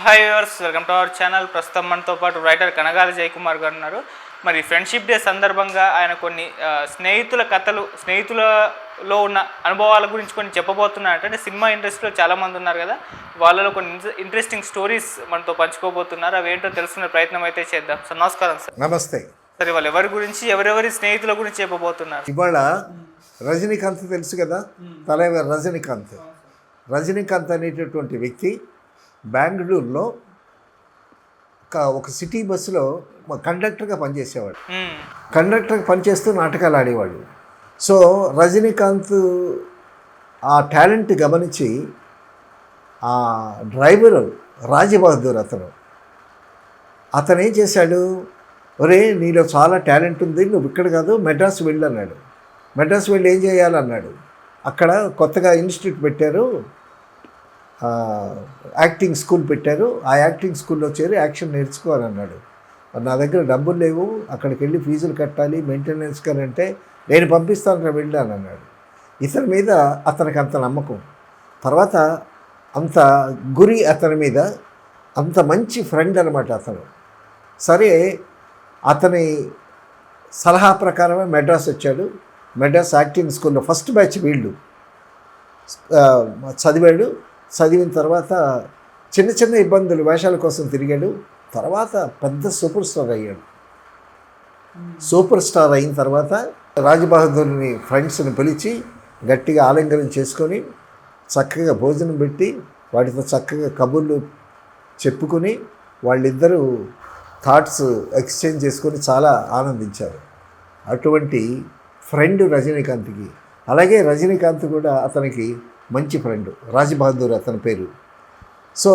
Hi viewers, welcome to our channel. ప్రస్తుతం మనతో పాటు రైటర్ కనగాల జయకుమార్ గారు ఉన్నారు. మరి ఫ్రెండ్షిప్ డే సందర్భంగా ఆయన కొన్ని స్నేహితుల కథలు, స్నేహితులలో ఉన్న అనుభవాల గురించి కొన్ని చెప్పబోతున్నారు. అంటే సినిమా ఇండస్ట్రీలో చాలామంది ఉన్నారు కదా, వాళ్ళలో కొన్ని ఇంట్రెస్టింగ్ స్టోరీస్ మనతో పంచుకోబోతున్నారు. అవి ఏంటో తెలుసుకునే ప్రయత్నం అయితే చేద్దాం. సార్ నమస్కారం. సార్ నమస్తే. సరే, వాళ్ళు ఎవరి గురించి, ఎవరెవరి స్నేహితుల గురించి చెప్పబోతున్నారు? ఇవాళ రజనీకాంత్ తెలుసు కదా, తలైవర్ రజనీకాంత్ అనేటటువంటి వ్యక్తి బెంగళూరులో ఒక సిటీ బస్సులో కండక్టర్గా పనిచేసేవాడు. కండక్టర్గా పనిచేస్తూ నాటకాలు ఆడేవాడు. సో రజనీకాంత్ ఆ టాలెంట్ గమనించి ఆ డ్రైవర్ రాజబహదూర్ అతను ఏం చేశాడు, ఒరే నీలో చాలా టాలెంట్ ఉంది, నువ్వు ఇక్కడ కాదు మెడ్రాస్ వెళ్ళు అన్నాడు. మెడ్రాస్ వెళ్ళి ఏం చేయాలన్నాడు. అక్కడ కొత్తగా ఇన్స్టిట్యూట్ పెట్టారు, యాక్టింగ్ స్కూల్ పెట్టారు, ఆ యాక్టింగ్ స్కూల్లో చేరి యాక్షన్ నేర్చుకోవాలన్నాడు. నా దగ్గర డబ్బులు లేవు, అక్కడికి వెళ్ళి ఫీజులు కట్టాలి, మెయింటెనెన్స్ అంటే నేను పంపిస్తాను వెళ్ళాను అన్నాడు. ఇతని మీద అతనికి అంత నమ్మకం, తర్వాత అంత గురి అతని మీద, అంత మంచి ఫ్రెండ్ అనమాట అతను. సరే, అతని సలహా ప్రకారమే మెడ్రాస్ వచ్చాడు. మెడ్రాస్ యాక్టింగ్ స్కూల్లో ఫస్ట్ బ్యాచ్ వీళ్ళు చదివాడు. చదివిన తర్వాత చిన్న చిన్న ఇబ్బందులు, వేషాల కోసం తిరిగాడు. తర్వాత పెద్ద సూపర్ స్టార్ అయ్యాడు. సూపర్ స్టార్ అయిన తర్వాత రాజబహదూర్ని ఫ్రెండ్స్ని పిలిచి గట్టిగా ఆలింగనం చేసుకొని చక్కగా భోజనం పెట్టి వాటితో చక్కగా కబుర్లు చెప్పుకొని వాళ్ళిద్దరూ థాట్స్ ఎక్స్చేంజ్ చేసుకొని చాలా ఆనందించారు. అటువంటి ఫ్రెండ్ రజనీకాంత్కి. అలాగే రజనీకాంత్ కూడా అతనికి మంచి ఫ్రెండ్, రాజబహదూర్ అతని పేరు. సో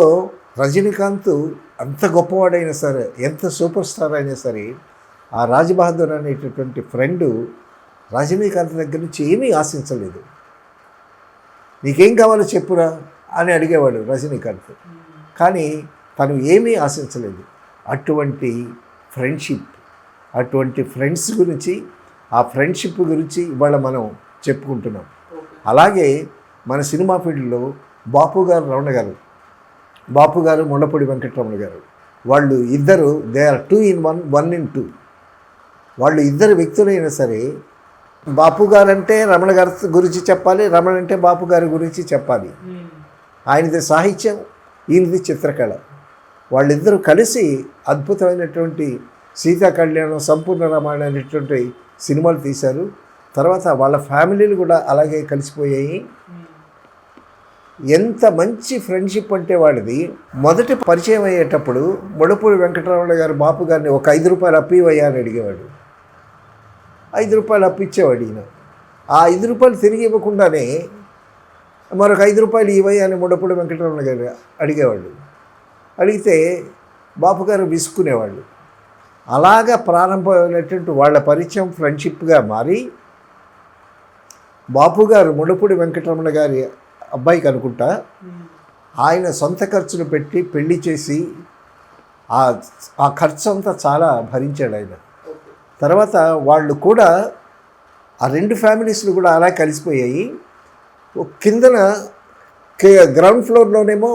రజనీకాంత్ అంత గొప్పవాడైనా సరే, ఎంత సూపర్ స్టార్ అయినా సరే, ఆ రాజబహదూర్ అనేటటువంటి ఫ్రెండు రజనీకాంత్ దగ్గర నుంచి ఏమీ ఆశించలేదు. నీకేం కావాలో చెప్పురా అని అడిగేవాడు రజనీకాంత్, కానీ తను ఏమీ ఆశించలేదు. అటువంటి ఫ్రెండ్షిప్, అటువంటి ఫ్రెండ్స్ గురించి, ఆ ఫ్రెండ్షిప్ గురించి ఇవాళ మనం చెప్పుకుంటున్నాం. అలాగే మన సినిమా ఫీల్డ్లో బాపు గారు, రమణ గారు, బాపు గారు, ముళ్ళపూడి వెంకటరమణ గారు, వాళ్ళు ఇద్దరు దే ఆర్ 2 in 1, 1 in 2. వాళ్ళు ఇద్దరు వ్యక్తులైనా సరే, బాపు గారు అంటే రమణ గారి గురించి చెప్పాలి, రమణ అంటే బాపు గారి గురించి చెప్పాలి. ఆయనది సాహిత్యం, ఈయనది చిత్రకళ. వాళ్ళిద్దరూ కలిసి అద్భుతమైనటువంటి సీతా కళ్యాణం, సంపూర్ణ రామాయణం అనేటువంటి సినిమాలు తీశారు. తర్వాత వాళ్ళ ఫ్యామిలీలు కూడా అలాగే కలిసిపోయాయి. ఎంత మంచి ఫ్రెండ్షిప్ అంటే వాళ్ళది. మొదటి పరిచయం అయ్యేటప్పుడు ముళ్ళపూడి వెంకటరమణ గారు బాపు గారిని ఒక 5 రూపాయలు అప్పివయ్యా అని అడిగేవాడు. 5 రూపాయలు అప్పిచ్చేవాడు ఈయన. ఆ 5 రూపాయలు తిరిగి ఇవ్వకుండానే మరొక 5 రూపాయలు ఇవ్వయ్యా అని ముళ్ళపూడి వెంకటరమణ గారు అడిగేవాడు. అడిగితే బాపు గారు విసుక్కునేవాళ్ళు. అలాగా ప్రారంభమైనటువంటి వాళ్ళ పరిచయం ఫ్రెండ్షిప్గా మారి, బాపు గారు ముళ్ళపూడి వెంకటరమణ గారి అబ్బాయికి అనుకుంటా ఆయన సొంత ఖర్చులు పెట్టి పెళ్లి చేసి ఆ ఖర్చు అంతా చాలా భరించాడు ఆయన. తర్వాత వాళ్ళు కూడా ఆ 2 ఫ్యామిలీస్లు కూడా అలా కలిసిపోయాయి. కిందన గ్రౌండ్ ఫ్లోర్లోనేమో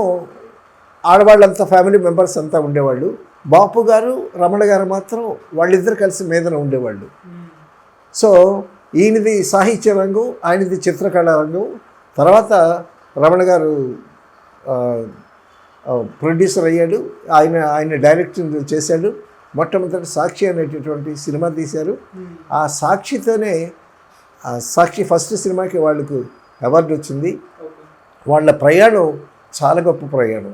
ఆడవాళ్ళంతా ఫ్యామిలీ మెంబర్స్ అంతా ఉండేవాళ్ళు. బాపు గారు, రమణ గారు మాత్రం వాళ్ళిద్దరు కలిసి మీదన ఉండేవాళ్ళు. సో ఈయనది సాహిత్య రంగం, ఆయనది చిత్రకళా రంగం. తర్వాత రమణ గారు ప్రొడ్యూసర్ అయ్యాడు, ఆయన డైరెక్షన్ చేశాడు. మొట్టమొదటి సాక్షి అనేటటువంటి సినిమా తీశారు. ఆ సాక్షితోనే, సాక్షి ఫస్ట్ సినిమాకి వాళ్ళకు అవార్డు వచ్చింది. వాళ్ళ ప్రయాణం చాలా గొప్ప ప్రయాణం.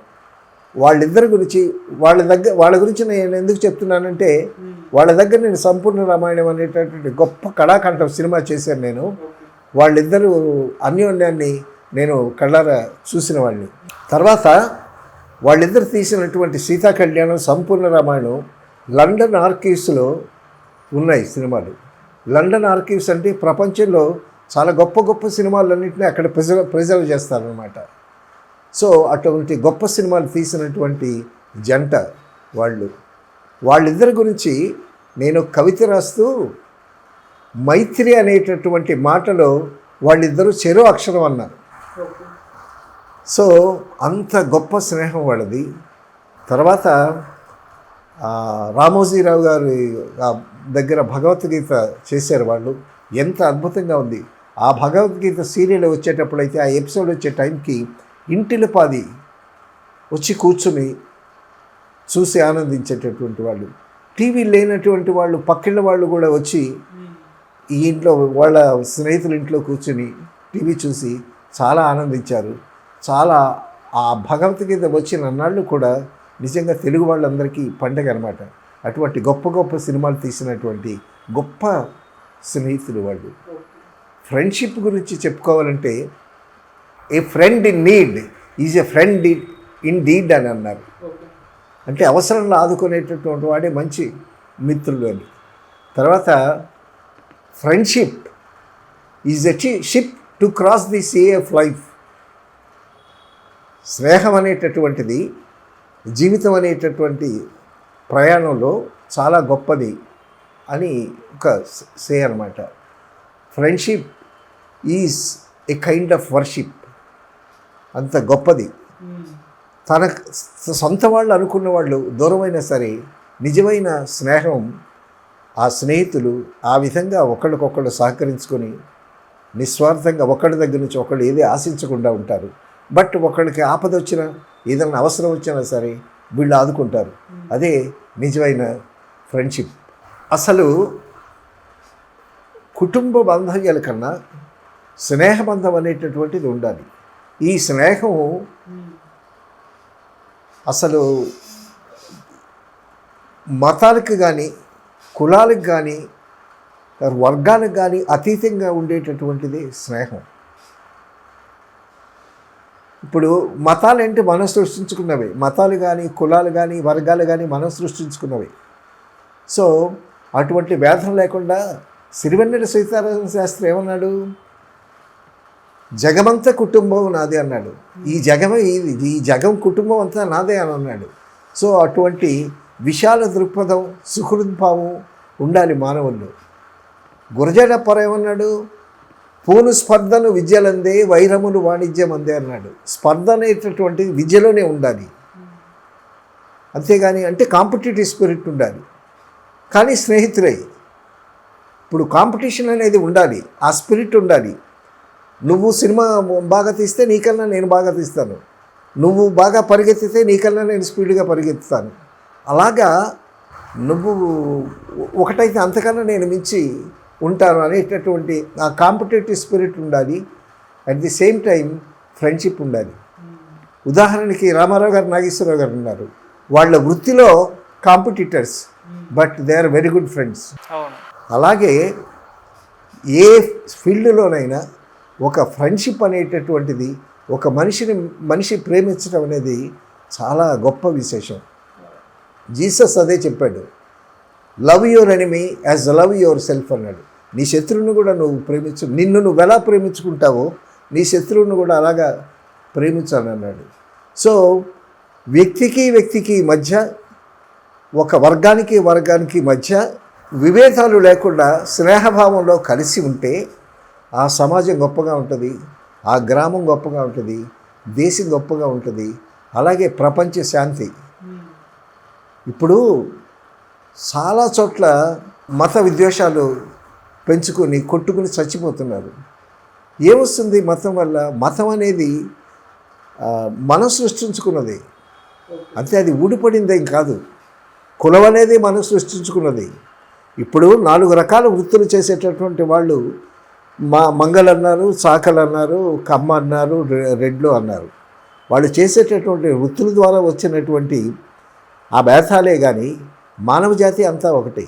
వాళ్ళిద్దరి గురించి, వాళ్ళ గురించి నేను ఎందుకు చెప్తున్నానంటే, వాళ్ళ దగ్గర నేను సంపూర్ణ రామాయణం అనేటటువంటి గొప్ప కళాకంఠం సినిమా చేశాను నేను. వాళ్ళిద్దరూ అన్యోన్యాన్ని నేను కళ్ళారా చూసిన వాళ్ళని. తర్వాత వాళ్ళిద్దరు తీసినటువంటి సీతా కళ్యాణం, సంపూర్ణ రామాయణం లండన్ ఆర్కీవ్స్లో ఉన్నాయి సినిమాలు. లండన్ ఆర్కీవ్స్ అంటే ప్రపంచంలో చాలా గొప్ప గొప్ప సినిమాలన్నింటినీ అక్కడ ప్రిజర్వ్ చేస్తారనమాట. సో అటువంటి గొప్ప సినిమాలు తీసినటువంటి జంట వాళ్ళు. వాళ్ళిద్దరి గురించి నేను కవిత రాస్తూ మైత్రి అనేటటువంటి మాటలో వాళ్ళిద్దరూ చెరో అక్షరం అన్నారు. సో అంత గొప్ప స్నేహం వాళ్ళది. తర్వాత రామోజీరావు గారి దగ్గర భగవద్గీత చేశారు వాళ్ళు. ఎంత అద్భుతంగా ఉంది. ఆ భగవద్గీత సీరియల్ వచ్చేటప్పుడైతే ఆ ఎపిసోడ్ వచ్చే టైంకి ఇంటిల్లిపాది వచ్చి కూర్చుని చూసి ఆనందించేటటువంటి వాళ్ళు. టీవీ లేనటువంటి వాళ్ళు, పక్కిళ్ళ వాళ్ళు కూడా వచ్చి ఈ ఇంట్లో వాళ్ళ స్నేహితుల ఇంట్లో కూర్చుని టీవీ చూసి చాలా ఆనందించారు. చాలా ఆ భగవద్గీత వచ్చిన నాళ్ళు కూడా నిజంగా తెలుగు వాళ్ళందరికీ పండగ అనమాట. అటువంటి గొప్ప గొప్ప సినిమాలు తీసినటువంటి గొప్ప స్నేహితులు వాళ్ళు. ఫ్రెండ్షిప్ గురించి చెప్పుకోవాలంటే a friend in need is a friend in deed అని అన్నారు. అంటే అవసరంలో ఆదుకునేటటువంటి వాడే మంచి మిత్రులు అని. తర్వాత friendship is a ship to cross the sea of life. స్నేహం అనేటటువంటిది జీవితం అనేటటువంటి ప్రయాణంలో చాలా గొప్పది అని ఒక సే అన్నమాట. Friendship is a kind of worship. అంత గొప్పది. తన సొంత వాళ్ళు అనుకున్న వాళ్ళు దూరమైనా సరే నిజమైన స్నేహం, ఆ స్నేహితులు ఆ విధంగా ఒకళ్ళకొకళ్ళు సహకరించుకొని నిస్వార్థంగా ఒకళ్ళ దగ్గర నుంచి ఒకళ్ళు ఏది ఆశించకుండా ఉంటారు. బట్ ఒకళ్ళకి ఆపద వచ్చినా ఏదైనా అవసరం వచ్చినా సరే వీళ్ళు ఆదుకుంటారు. అదే నిజమైన ఫ్రెండ్షిప్. అసలు కుటుంబ బంధాల కన్నా స్నేహబంధం అనేటటువంటిది ఉండాలి. ఈ స్నేహం అసలు మతాలకు కానీ కులాలకు కానీ వర్గాలకు కానీ అతీతంగా ఉండేటటువంటిది స్నేహం. ఇప్పుడు మతాలంటే మనం సృష్టించుకున్నవే. మతాలు కానీ కులాలు కానీ వర్గాలు కానీ మనం సృష్టించుకున్నవే. సో అటువంటి భేదం లేకుండా సిరివెన్నెల సీతారామ శాస్త్రి ఏమన్నాడు? జగమంతా కుటుంబం నాదే అన్నాడు. ఈ జగం కుటుంబం అంతా నాదే అని అన్నాడు. సో అటువంటి విశాల దృక్పథం, సుహృద్భావం ఉండాలి మానవుల్లో. గురజాడప్పర్ ఏమన్నాడు? పూను స్పర్ధను విద్యలందే, వైరమును వాణిజ్యం అందే అన్నాడు. స్పర్ధ అనేటటువంటిది విద్యలోనే ఉండాలి. అంతేగాని అంటే కాంపిటేటివ్ స్పిరిట్ ఉండాలి. కానీ స్నేహితులై ఇప్పుడు కాంపిటీషన్ అనేది ఉండాలి. ఆ స్పిరిట్ ఉండాలి. నువ్వు సినిమా బాగా తీస్తే నీకన్నా నేను బాగా తీస్తాను, నువ్వు బాగా పరిగెత్తితే నీకన్నా నేను స్పీడ్గా పరిగెత్తుతాను. అలాగా నువ్వు ఒకటైతే అంతకన్నా నేను మించి ఉంటాను అనేటటువంటి ఆ కాంపిటేటివ్ స్పిరిట్ ఉండాలి. At the same time friendship ఉండాలి. ఉదాహరణకి రామారావు గారు, నాగేశ్వరరావు గారు ఉన్నారు. వాళ్ళ వృత్తిలో competitors, but they are very good friends. అలాగే ఏ ఫీల్డ్లోనైనా ఒక ఫ్రెండ్షిప్ అనేటటువంటిది, ఒక మనిషి ప్రేమించడం అనేది చాలా గొప్ప విశేషం. జీసస్ అదే చెప్పాడు, love your enemy as love your self అన్నాడు. నీ శత్రువును కూడా నువ్వు ప్రేమించు, నిన్ను నువ్వు ఎలా ప్రేమించుకుంటావో నీ శత్రువును కూడా అలాగా ప్రేమించాలని అన్నాడు. సో వ్యక్తికి మధ్య, ఒక వర్గానికి మధ్య విభేదాలు లేకుండా స్నేహభావంలో కలిసి ఉంటే ఆ సమాజం గొప్పగా ఉంటుంది, ఆ గ్రామం గొప్పగా ఉంటుంది, దేశం గొప్పగా ఉంటుంది. అలాగే ప్రపంచ శాంతి. ఇప్పుడు చాలా చోట్ల మత విద్వేషాలు పెంచుకొని కొట్టుకుని చచ్చిపోతున్నారు. ఏమొస్తుంది మతం వల్ల? మతం అనేది మనం సృష్టించుకున్నది, అంతే. అది ఊడిపడిందేం కాదు. కులం అనేది మనం సృష్టించుకున్నది. ఇప్పుడు 4 రకాల వృత్తులు చేసేటటువంటి వాళ్ళు మంగళ అన్నారు, చాకలు అన్నారు, కమ్మ అన్నారు, రెడ్లు అన్నారు. వాళ్ళు చేసేటటువంటి వృత్తుల ద్వారా వచ్చినటువంటి ఆ భేదాలే కానీ మానవ జాతి అంతా ఒకటి.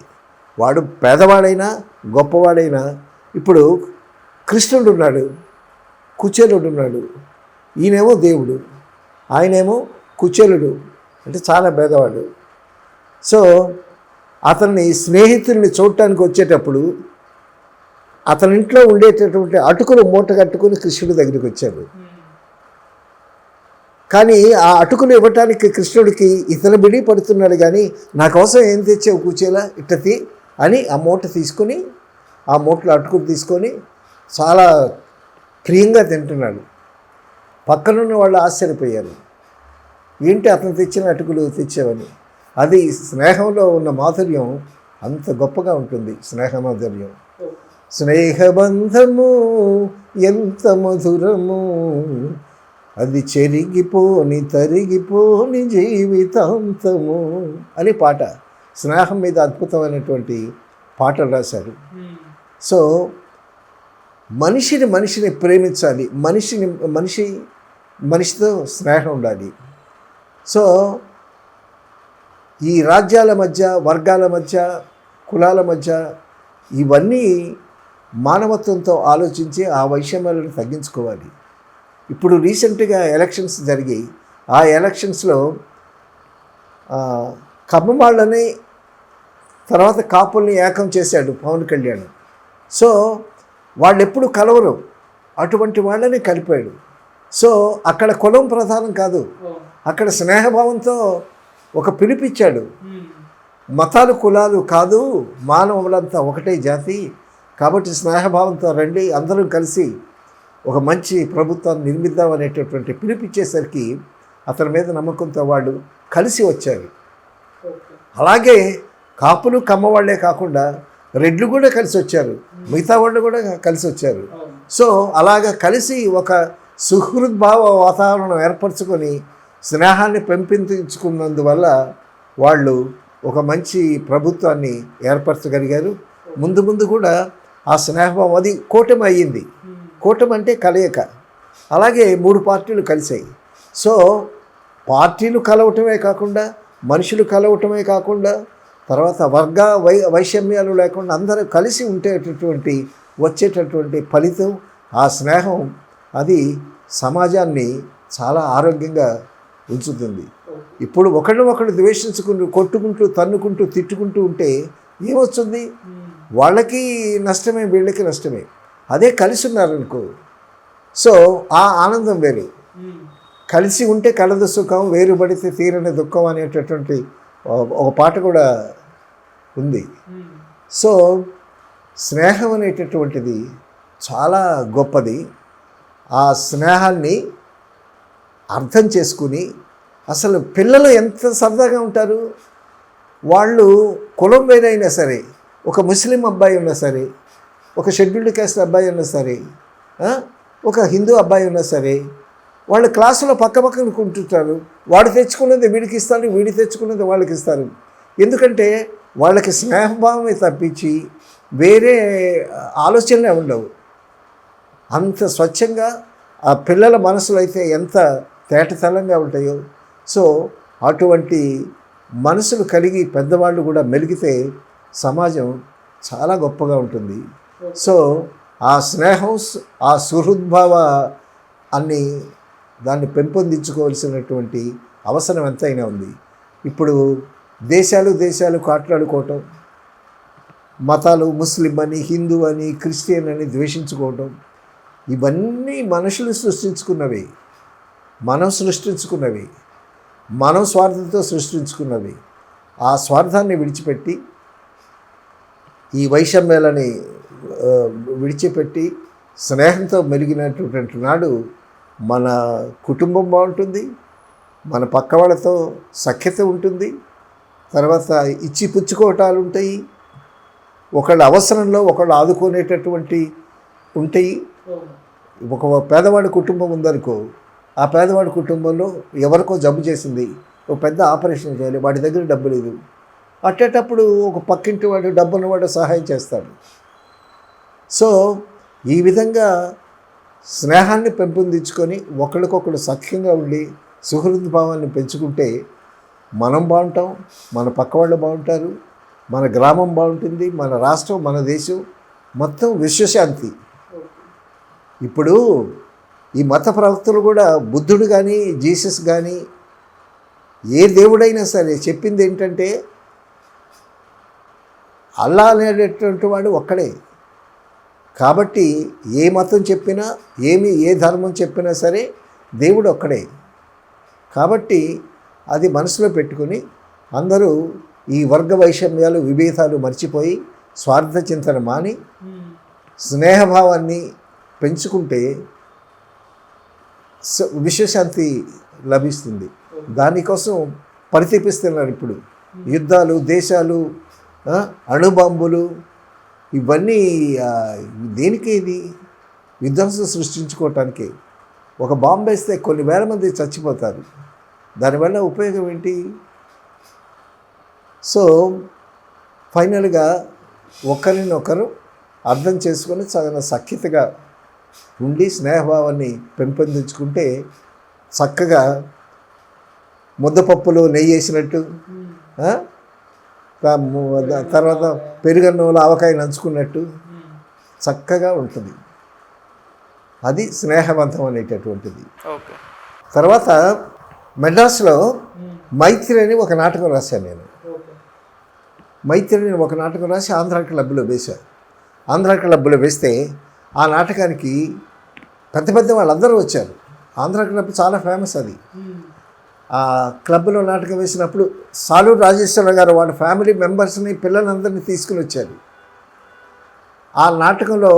వాడు పేదవాడైనా గొప్పవాడైనా, ఇప్పుడు కృష్ణుడు ఉన్నాడు, కుచేలుడు ఉన్నాడు. ఈయనేమో దేవుడు, ఆయనేమో కుచేలుడు, అంటే చాలా పేదవాడు. సో అతన్ని స్నేహితుల్ని చూడటానికి వచ్చేటప్పుడు అతని ఇంట్లో ఉండేటటువంటి అటుకులు మూట కట్టుకుని కృష్ణుడి దగ్గరికి వచ్చాడు. కానీ ఆ అటుకులు ఇవ్వటానికి కృష్ణుడికి ఇతను బిడి పడుతున్నాడు. కానీ నా కోసం ఏం తెచ్చావు కూచేలా ఇట్టతి అని ఆ మూట తీసుకొని, ఆ మూటలో అటుకులు తీసుకొని చాలా ప్రియంగా తింటున్నాడు. పక్కనున్న వాళ్ళు ఆశ్చర్యపోయారు. ఏంటి అతను తెచ్చిన అటుకులు తెచ్చావని. అది స్నేహంలో ఉన్న మాధుర్యం అంత గొప్పగా ఉంటుంది. స్నేహ మాధుర్యం, స్నేహబంధము ఎంత మధురము, అది చెరిగిపోని తరిగిపోని జీవితాంతము అని పాట. స్నేహం మీద అద్భుతమైనటువంటి పాటలు రాశారు. సో మనిషిని ప్రేమించాలి, మనిషితో స్నేహం ఉండాలి. సో ఈ రాజ్యాల మధ్య, వర్గాల మధ్య, కులాల మధ్య ఇవన్నీ మానవత్వంతో ఆలోచించి ఆ వైషమ్యాలను తగ్గించుకోవాలి. ఇప్పుడు రీసెంట్గా ఎలక్షన్స్ జరిగి ఆ ఎలక్షన్స్లో కమ్మవాళ్ళని తర్వాత కాపుల్ని ఏకం చేశాడు పవన్ కళ్యాణ్. సో వాళ్ళు ఎప్పుడు కలవరు, అటువంటి వాళ్ళని కలిపాడు. సో అక్కడ కులం ప్రధానం కాదు, అక్కడ స్నేహభావంతో ఒక పిలిపిచ్చాడు. మతాలు కులాలు కాదు, మానవులంతా ఒకటే జాతి, కాబట్టి స్నేహభావంతో రండి, అందరం కలిసి ఒక మంచి ప్రభుత్వాన్ని నిర్మిద్దాం అనేటటువంటి పిలిపిచ్చేసరికి అతని మీద నమ్మకంతో వాళ్ళు కలిసి వచ్చారు. అలాగే కాపులు కమ్మవాళ్లే కాకుండా రెడ్లు కూడా కలిసి వచ్చారు, మిగతా వాళ్ళు కూడా కలిసి వచ్చారు. సో అలాగ కలిసి ఒక సుహృద్భావ వాతావరణం ఏర్పరచుకొని స్నేహాన్ని పెంపొందించుకున్నందువల్ల వాళ్ళు ఒక మంచి ప్రభుత్వాన్ని ఏర్పరచగలిగారు. ముందు ముందు కూడా ఆ స్నేహభావం అది కూటమి అయ్యింది. కూటమి అంటే కలయిక. అలాగే 3 పార్టీలు కలిసాయి. సో పార్టీలు కలవటమే కాకుండా, మనుషులు కలవటమే కాకుండా, తర్వాత వైషమ్యాలు లేకుండా అందరూ కలిసి వచ్చేటటువంటి ఫలితం ఆ స్నేహం, అది సమాజాన్ని చాలా ఆరోగ్యంగా ఉంచుతుంది. ఇప్పుడు ఒకళ్ళు ద్వేషించుకుంటూ, కొట్టుకుంటూ, తన్నుకుంటూ, తిట్టుకుంటూ ఉంటే ఏమొస్తుంది? వాళ్ళకి నష్టమే, వీళ్ళకి నష్టమే. అదే కలిసి ఉన్నారనుకో, సో ఆ ఆనందం వేరు. కలిసి ఉంటే కలదు సుఖం, వేరుపడితే తీరని దుఃఖం అనేటటువంటి ఒక పాట కూడా ఉంది. సో స్నేహం అనేటటువంటిది చాలా గొప్పది. ఆ స్నేహాన్ని అర్థం చేసుకుని, అసలు పిల్లలు ఎంత సరదాగా ఉంటారు. వాళ్ళు కులం వేరైనా సరే, ఒక ముస్లిం అబ్బాయి ఉన్నా సరే, ఒక షెడ్యూల్డ్ కాస్ట్ అబ్బాయి ఉన్నా సరే, ఒక హిందూ అబ్బాయి ఉన్నా సరే, వాళ్ళు క్లాసులో పక్కపక్కన కుంటుంటారు. వాడు తెచ్చుకున్నది వీడికి ఇస్తారు, వీడి తెచ్చుకున్నది వాళ్ళకి ఇస్తారు. ఎందుకంటే వాళ్ళకి స్నేహభావమే తప్పించి వేరే ఆలోచనలే ఉండవు. అంత స్వచ్ఛంగా ఆ పిల్లల మనసులు అయితే ఎంత తేటతెల్లంగా ఉంటాయో. సో అటువంటి మనసులు కలిగి పెద్దవాళ్ళు కూడా మెలిగితే సమాజం చాలా గొప్పగా ఉంటుంది. సో ఆ స్నేహం, ఆ సుహృద్భావ అన్ని దాన్ని పెంపొందించుకోవాల్సినటువంటి అవసరం ఎంతైనా ఉంది. ఇప్పుడు దేశాలు కాట్లాడుకోవటం, మతాలు ముస్లిం అని, హిందూ అని, క్రిస్టియన్ అని ద్వేషించుకోవటం, ఇవన్నీ మనుషులు సృష్టించుకున్నవి, మనం స్వార్థంతో సృష్టించుకున్నవి. ఆ స్వార్థాన్ని విడిచిపెట్టి, ఈ వైషమ్యాలని విడిచిపెట్టి స్నేహంతో మెలిగినటువంటి నాడు మన కుటుంబం బాగుంటుంది, మన పక్క వాళ్ళతో సఖ్యత ఉంటుంది, తర్వాత ఇచ్చి పుచ్చుకోవటాలు ఉంటాయి, ఒకళ్ళ అవసరంలో ఒకళ్ళు ఆదుకునేటటువంటి ఉంటాయి. ఒక పేదవాడి కుటుంబం ఉందనుకో, ఆ పేదవాడి కుటుంబంలో ఎవరికో జబ్బు చేసింది, ఒక పెద్ద ఆపరేషన్ చేయాలి, వాడి దగ్గర డబ్బు లేదు. అట్టేటప్పుడు ఒక పక్కింటి వాడు, డబ్బున్నవాడు సహాయం చేస్తాడు. సో ఈ విధంగా స్నేహాన్ని పెంపొందించుకొని ఒకరికొకరు సఖ్యంగా ఉండి సుహృద్భావాన్ని పెంచుకుంటే మనం బాగుంటాం, మన పక్క వాళ్ళు బాగుంటారు, మన గ్రామం బాగుంటుంది, మన రాష్ట్రం, మన దేశం మొత్తం విశ్వశాంతి. ఇప్పుడు ఈ మత ప్రవక్తలు కూడా, బుద్ధుడు కానీ, జీసస్ కానీ, ఏ దేవుడైనా సరే చెప్పింది ఏంటంటే అల్లా అనేటటువంటి వాడు ఒక్కడే. కాబట్టి ఏ మతం చెప్పినా, ఏ ధర్మం చెప్పినా సరే దేవుడు ఒక్కడే. కాబట్టి అది మనసులో పెట్టుకుని అందరూ ఈ వర్గ వైషమ్యాలు, విభేదాలు మర్చిపోయి స్వార్థ చింతన మాని స్నేహభావాన్ని పెంచుకుంటే విశ్వశాంతి లభిస్తుంది. దానికోసం పరితపిస్తున్నారు ఇప్పుడు. యుద్ధాలు, దేశాలు, అణుబాంబులు, ఇవన్నీ దేనికి? ఇది విధ్వంసం సృష్టించుకోవటానికి. ఒక బాంబు వేస్తే కొన్ని వేల మంది చచ్చిపోతారు. దానివల్ల ఉపయోగం ఏంటి? సో ఫైనల్గా ఒకరినొకరు అర్థం చేసుకొని చాలా సఖ్యతగా ఉండి స్నేహభావాన్ని పెంపొందించుకుంటే చక్కగా ముద్దపప్పులో నెయ్యి వేసినట్టు, తర్వాత పెరుగన్నంలో ఆవకాయ నంచుకున్నట్టు చక్కగా ఉంటుంది. అది స్నేహవంతం అనేటటువంటిది. తర్వాత మెడ్రాస్లో మైత్రి అని ఒక నాటకం రాశాను నేను. మైత్రి అని ఒక నాటకం రాసి ఆంధ్ర క్లబ్లో వేశాను. ఆంధ్ర క్లబ్లో వేస్తే ఆ నాటకానికి పెద్ద పెద్ద వాళ్ళందరూ వచ్చారు. ఆంధ్ర క్లబ్ చాలా ఫేమస్. అది ఆ క్లబ్లో నాటకం వేసినప్పుడు సాలూరు రాజేశ్వర గారు వాళ్ళ ఫ్యామిలీ మెంబర్స్ని, పిల్లలందరినీ తీసుకుని వచ్చారు. ఆ నాటకంలో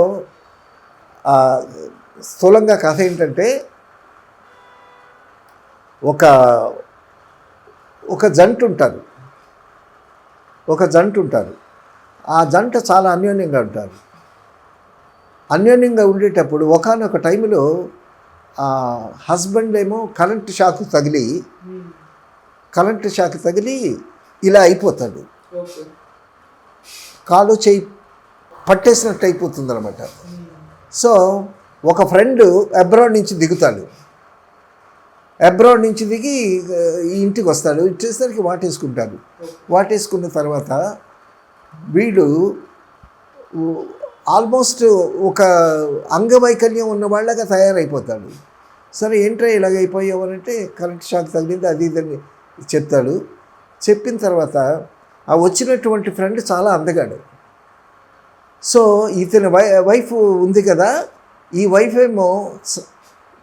స్థూలంగా కథ ఏంటంటే, ఒక జంట ఉంటారు. ఆ జంట చాలా అన్యోన్యంగా ఉంటారు. అన్యోన్యంగా ఉండేటప్పుడు ఒకానొక టైంలో హస్బెండ్ ఏమో కరెంటు షాక్ తగిలి ఇలా అయిపోతాడు. కాలు చేయి పట్టేసినట్టు అయిపోతుంది అనమాట. సో ఒక ఫ్రెండ్ అబ్రాడ్ నుంచి దిగుతాడు. అబ్రాడ్ నుంచి దిగి ఇంటికి వస్తాడు. వచ్చేసరికి వాటేసుకుంటాడు. వాటేసుకున్న తర్వాత వీడు ఆల్మోస్ట్ ఒక అంగవైకల్యం ఉన్న వాళ్ళగా తయారైపోతాడు. సరే ఏంట్రా ఇలాగైపోయావు అంటే, కరెంట్ షాక్ తగిలింది అది ఇదని చెప్తాడు. చెప్పిన తర్వాత ఆ వచ్చినటువంటి ఫ్రెండ్ చాలా అందగాడు. సో ఇతని వైఫ్ ఉంది కదా, ఈ వైఫ్ ఏమో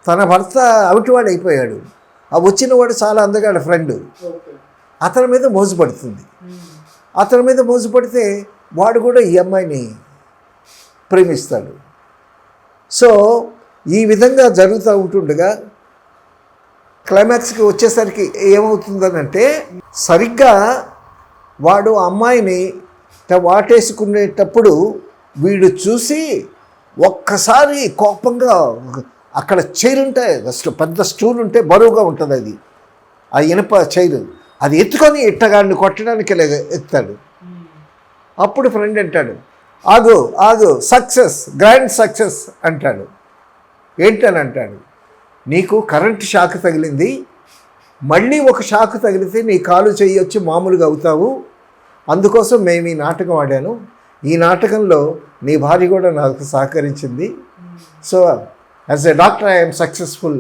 తన భర్త అవిటివాడు అయిపోయాడు. ఆ వచ్చినవాడు చాలా అందగాడు ఫ్రెండ్. అతని మీద మోజుపడుతుంది. అతని మీద మోజుపడితే వాడు కూడా ఈ అమ్మాయిని ప్రేమిస్తాడు. సో ఈ విధంగా జరుగుతూ ఉంటుండగా క్లైమాక్స్కి వచ్చేసరికి ఏమవుతుందనంటే, సరిగ్గా వాడు అమ్మాయిని వాటేసుకునేటప్పుడు వీడు చూసి ఒక్కసారి కోపంగా, అక్కడ చైర్ ఉంటాయి, పెద్ద స్టూల్ ఉంటే బరువుగా ఉంటుంది అది, ఆ ఇనుప చైరు, అది ఎత్తుకొని ఇట్టగాడిని కొట్టడానికి ఎత్తాడు. అప్పుడు ఫ్రెండ్ అంటాడు, ఆగు సక్సెస్, గ్రాండ్ సక్సెస్ అంటాడు. ఏంటని అంటాడు, నీకు కరెంట్ షాక్ తగిలింది, మళ్ళీ ఒక షాక్ తగిలితే నీ కాలు చేయొచ్చి మామూలుగా అవుతావు, అందుకోసం మేము ఈ నాటకం ఆడాను, ఈ నాటకంలో నీ భార్య కూడా నాకు సహకరించింది, so as a doctor I'm successful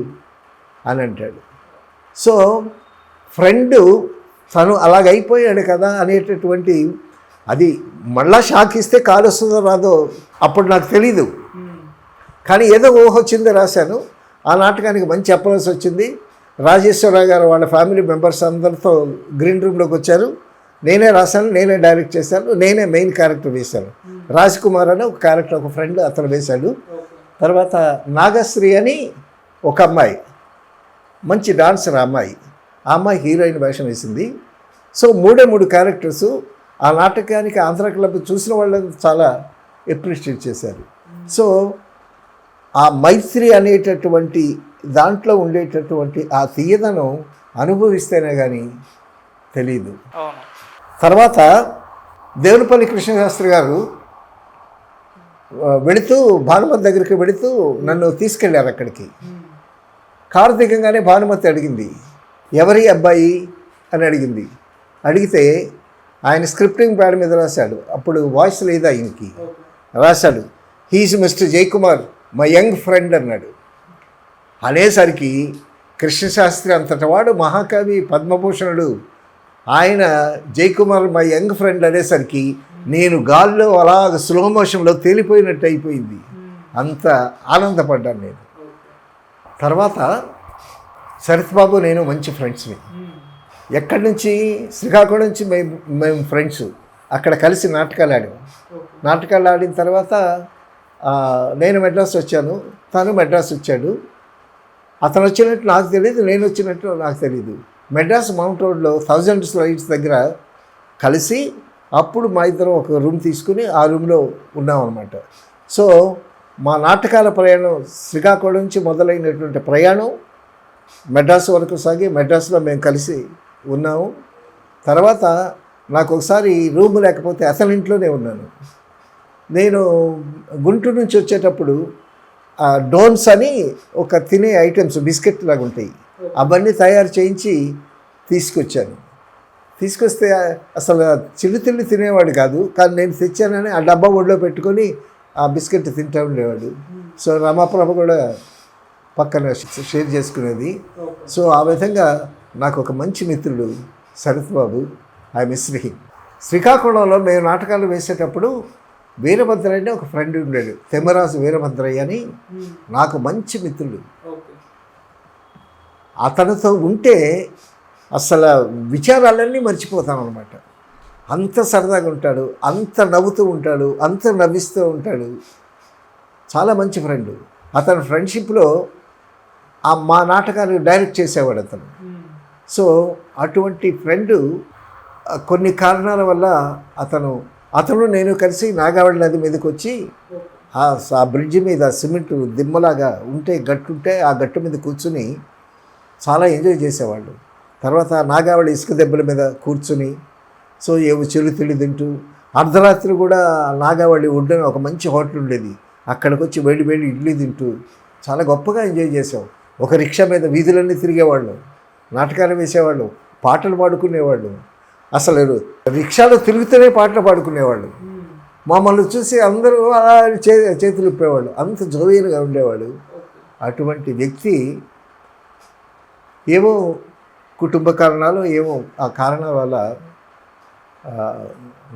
అని అంటాడు. సో ఫ్రెండు తను అలాగైపోయాడు కదా అనేటటువంటి, అది మళ్ళా షాక్ ఇస్తే కాలు వస్తుందో రాదో అప్పుడు నాకు తెలీదు, కానీ ఏదో ఊహ వచ్చిందో రాశాను. ఆ నాటకానికి మంచి అప్రోచ్ వచ్చింది. రాజేశ్వరరావు గారు వాళ్ళ ఫ్యామిలీ మెంబర్స్ అందరితో గ్రీన్ రూమ్లోకి వచ్చారు. నేనే రాశాను, నేనే డైరెక్ట్ చేశాను, నేనే మెయిన్ క్యారెక్టర్ వేశాను. రాజ్ కుమార్ అని ఒక క్యారెక్టర్, ఒక ఫ్రెండ్ అతను వేశాడు. తర్వాత నాగశ్రీ అని ఒక అమ్మాయి, మంచి డాన్సర్ ఆ అమ్మాయి హీరోయిన్ వేషం వేసింది. So 3 characters. ఆ నాటకానికి ఆంధ్ర క్లబ్ చూసిన వాళ్ళని చాలా అప్రిషియేట్ చేశారు. సో ఆ మైత్రి అనేటటువంటి దాంట్లో ఉండేటటువంటి ఆ తీయదనం అనుభవిస్తేనే కానీ తెలీదు. తర్వాత దేవులపల్లి కృష్ణశాస్త్రి గారు వెళుతూ భానుమతి దగ్గరికి వెళుతూ నన్ను తీసుకెళ్ళారు అక్కడికి. కారు దిగంగానే భానుమతి అడిగింది, ఎవరి అబ్బాయి అని అడిగింది. అడిగితే ఆయన స్క్రిప్టింగ్ ప్యాడ్ మీద రాశాడు, అప్పుడు వాయిస్ లేదు ఆయనకి, రాశాడు, he's Mr Jayakumar my young friend అన్నాడు. అనేసరికి కృష్ణశాస్త్రి అంతటి వాడు, మహాకవి, పద్మభూషణుడు, ఆయన జయకుమార్ మై యంగ్ ఫ్రెండ్ అనేసరికి నేను గాల్లో అలాగ స్లో మోషన్లో తేలిపోయినట్టు అయిపోయింది. అంత ఆనందపడ్డాను నేను. తర్వాత శరత్ బాబు నేను మంచి ఫ్రెండ్స్ని. ఎక్కడి నుంచి, శ్రీకాకుళం నుంచి మేము ఫ్రెండ్స్. అక్కడ కలిసి నాటకాలు ఆడిన తర్వాత నేను మెడ్రాస్ వచ్చాను, తను మెడ్రాస్ వచ్చాడు. అతను వచ్చినట్టు నాకు తెలియదు, నేను వచ్చినట్టు నాకు తెలీదు. మెడ్రాస్ మౌంట్ రోడ్లో 1000 స్లైడ్స్ దగ్గర కలిసి అప్పుడు మా ఇద్దరం ఒక రూమ్ తీసుకుని ఆ రూమ్లో ఉన్నామన్నమాట. సో మా నాటకాల ప్రయాణం శ్రీకాకుళం నుంచి మొదలైనటువంటి ప్రయాణం మెడ్రాస్ వరకు సాగి మెడ్రాస్లో మేము కలిసి ఉన్నాము. తర్వాత నాకు ఒకసారి రూమ్ లేకపోతే అతని ఇంట్లోనే ఉన్నాను. నేను గుంటూరు నుంచి వచ్చేటప్పుడు డోన్స్ అని ఒక తినే ఐటమ్స్ బిస్కెట్ లాగా ఉంటాయి, అవన్నీ తయారు చేయించి తీసుకొచ్చాను. తీసుకొస్తే అసలు చిల్లు తినేవాడు కాదు, కానీ నేను తెచ్చానని ఆ డబ్బా ఒడిలో పెట్టుకొని ఆ బిస్కెట్ తింటూ ఉండేవాడు. సో రమాప్రభ కూడా పక్కన షేర్ చేసుకునేది. సో ఆ విధంగా నాకు ఒక మంచి మిత్రుడు శరత్ బాబు, ఐ మిస్ హిమ్. శ్రీకాకుళంలో మేము నాటకాలు వేసేటప్పుడు వీరభద్రయ్య అని ఒక ఫ్రెండ్ ఉండేది, తెమ్మరాజు వీరభద్రయ్య అని, నాకు మంచి మిత్రుడు. అతనితో ఉంటే అసలు విచారాలన్నీ మర్చిపోతాం అనమాట. అంత సరదాగా ఉంటాడు, అంత నవ్వుతూ ఉంటాడు, అంత నవ్విస్తూ ఉంటాడు. చాలా మంచి ఫ్రెండ్. అతని ఫ్రెండ్షిప్లో మా నాటకాలు డైరెక్ట్ చేసేవాడు అతను. సో అటువంటి ఫ్రెండు కొన్ని కారణాల వల్ల అతను నేను కలిసి నాగావళి నది మీదకి వచ్చి ఆ బ్రిడ్జి మీద సిమెంట్ దిమ్మలాగా గట్టుంటే ఆ గట్టు మీద కూర్చుని చాలా ఎంజాయ్ చేసేవాళ్ళు. తర్వాత నాగావళి ఇసుక దెబ్బల మీద కూర్చుని సో ఏవో చిరుతిళ్ళు తింటూ, అర్ధరాత్రి కూడా నాగావళి ఒడ్డున ఒక మంచి హోటల్ ఉండేది, అక్కడికి వచ్చి వేడి ఇడ్లీ తింటూ చాలా గొప్పగా ఎంజాయ్ చేసాం. ఒక రిక్షా మీద వీధులన్నీ తిరిగేవాళ్ళు, నాటకాలు వేసేవాళ్ళు, పాటలు పాడుకునేవాళ్ళు. అసలు రిక్షాలో తిరుగుతూనే పాటలు పాడుకునేవాళ్ళు. మమ్మల్ని చూసి అందరూ అలా చేతులు ఇప్పేవాళ్ళు, అంత జోవియల్గా ఉండేవాడు. అటువంటి వ్యక్తి ఏమో కుటుంబ కారణాలు ఏమో ఆ కారణాల వల్ల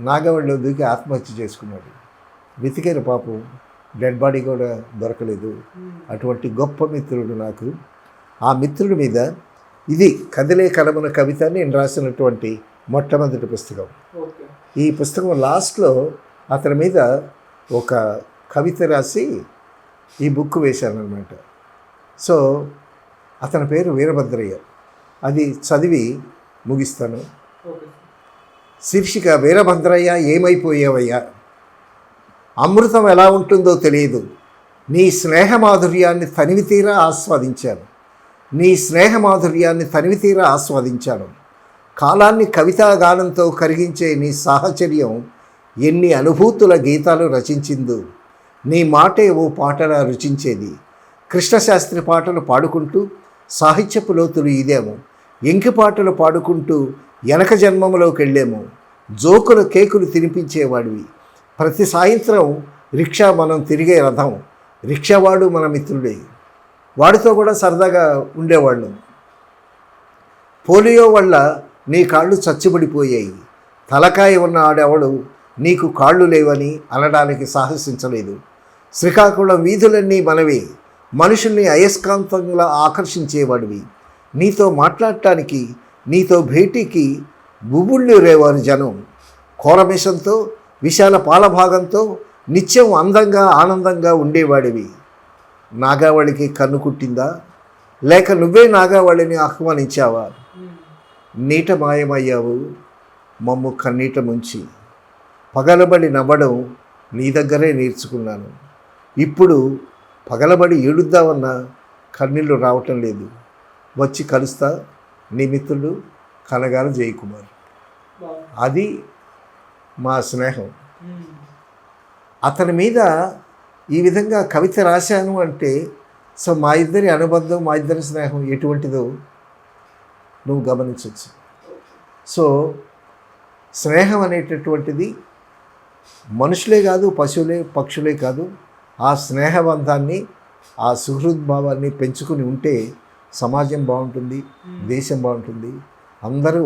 నాగవళిలో దూకి ఆత్మహత్య చేసుకున్నాడు. వెతికారు పాపం, డెడ్ బాడీ కూడా దొరకలేదు. అటువంటి గొప్ప మిత్రుడు నాకు. ఆ మిత్రుడి మీద ఇది కదిలే కలమున కవిత అని నేను రాసినటువంటి మొట్టమొదటి పుస్తకం. ఈ పుస్తకం లాస్ట్లో అతని మీద ఒక కవిత రాసి ఈ బుక్ వేశాను అనమాట. సో అతని పేరు వీరభద్రయ్య. అది చదివి ముగిస్తాను. శీర్షిక: వీరభద్రయ్య ఏమైపోయావయ్యా, అమృతం ఎలా ఉంటుందో తెలియదు, నీ స్నేహమాధుర్యాన్ని తనివితీరా ఆస్వాదించాను, నీ స్నేహమాధుర్యాన్ని తనివితీరా ఆస్వాదించాను. కాలాన్ని కవితాగానంతో కరిగించే నీ సాహచర్యం ఎన్ని అనుభూతుల గీతాలు రచించిందో. నీ మాటే ఓ పాటలా రుచించేది. కృష్ణశాస్త్రి పాటలు పాడుకుంటూ సాహిత్యపు లోతులు ఇదేమో, ఎంకి పాటలు పాడుకుంటూ వెనక జన్మములోకి వెళ్ళాము. జోకుల కేకులు తినిపించేవాడివి. ప్రతి సాయంత్రం రిక్షా మనం తిరిగే రథం, రిక్షావాడు మన మిత్రుడే, వాడితో కూడా సరదాగా ఉండేవాళ్ళు. పోలియో వల్ల నీ కాళ్ళు చచ్చుబడిపోయాయి. తలకాయ ఉన్న ఆడెవడు నీకు కాళ్ళు లేవని అనడానికి సాహసించలేదు. శ్రీకాకుళం వీధులన్నీ మనవే, మనుషుల్ని అయస్కాంతంగా ఆకర్షించేవాడివి. నీతో మాట్లాడటానికి, నీతో భేటీకి బుబుళ్ళు రేవారు జనం. కోరమిషంతో, విశాల పాలభాగంతో నిత్యం అందంగా ఆనందంగా ఉండేవాడివి. నాగావళికి కన్ను కుట్టిందా, లేక నువ్వే నాగావళిని ఆహ్వానించావా? నీట మాయమయ్యావు మమ్ము కన్నీట ముంచి. పగలబడి నవ్వడం నీ దగ్గరే నేర్చుకున్నాను. ఇప్పుడు పగలబడి ఏడుద్దామన్నా కన్నీళ్ళు రావటం లేదు. వచ్చి కలుస్తా, నీ మిత్రుడు కనగాల జయకుమార్. అది మా స్నేహం. అతని మీద ఈ విధంగా కవిత రాశాను అంటే సో మా ఇద్దరి అనుబంధం, మా ఇద్దరి స్నేహం ఎటువంటిదో నువ్వు గమనించవచ్చు. సో స్నేహం అనేటటువంటిది మనుషులే కాదు, పశువులే, పక్షులే కాదు, ఆ స్నేహబంధాన్ని, ఆ సుహృద్భావాన్ని పెంచుకుని ఉంటే సమాజం బాగుంటుంది, దేశం బాగుంటుంది, అందరూ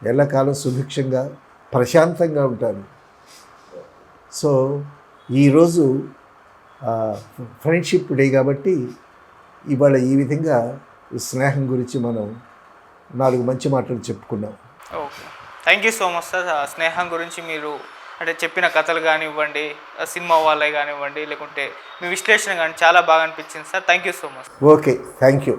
ఎల్లకాలం సుభిక్షంగా ప్రశాంతంగా ఉంటారు. సో ఈరోజు ఫ్రెండ్షిప్ డే కాబట్టి ఇవాళ ఈ విధంగా స్నేహం గురించి మనం 4 మంచి మాటలు చెప్పుకున్నాం. Okay, thank you so much sir. స్నేహం గురించి మీరు అంటే చెప్పిన కథలు కానివ్వండి, సినిమా వాళ్ళే కానివ్వండి, లేకుంటే మీ విశ్లేషణ కానీ చాలా బాగా అనిపించింది sir. Thank you so much. Okay, thank you.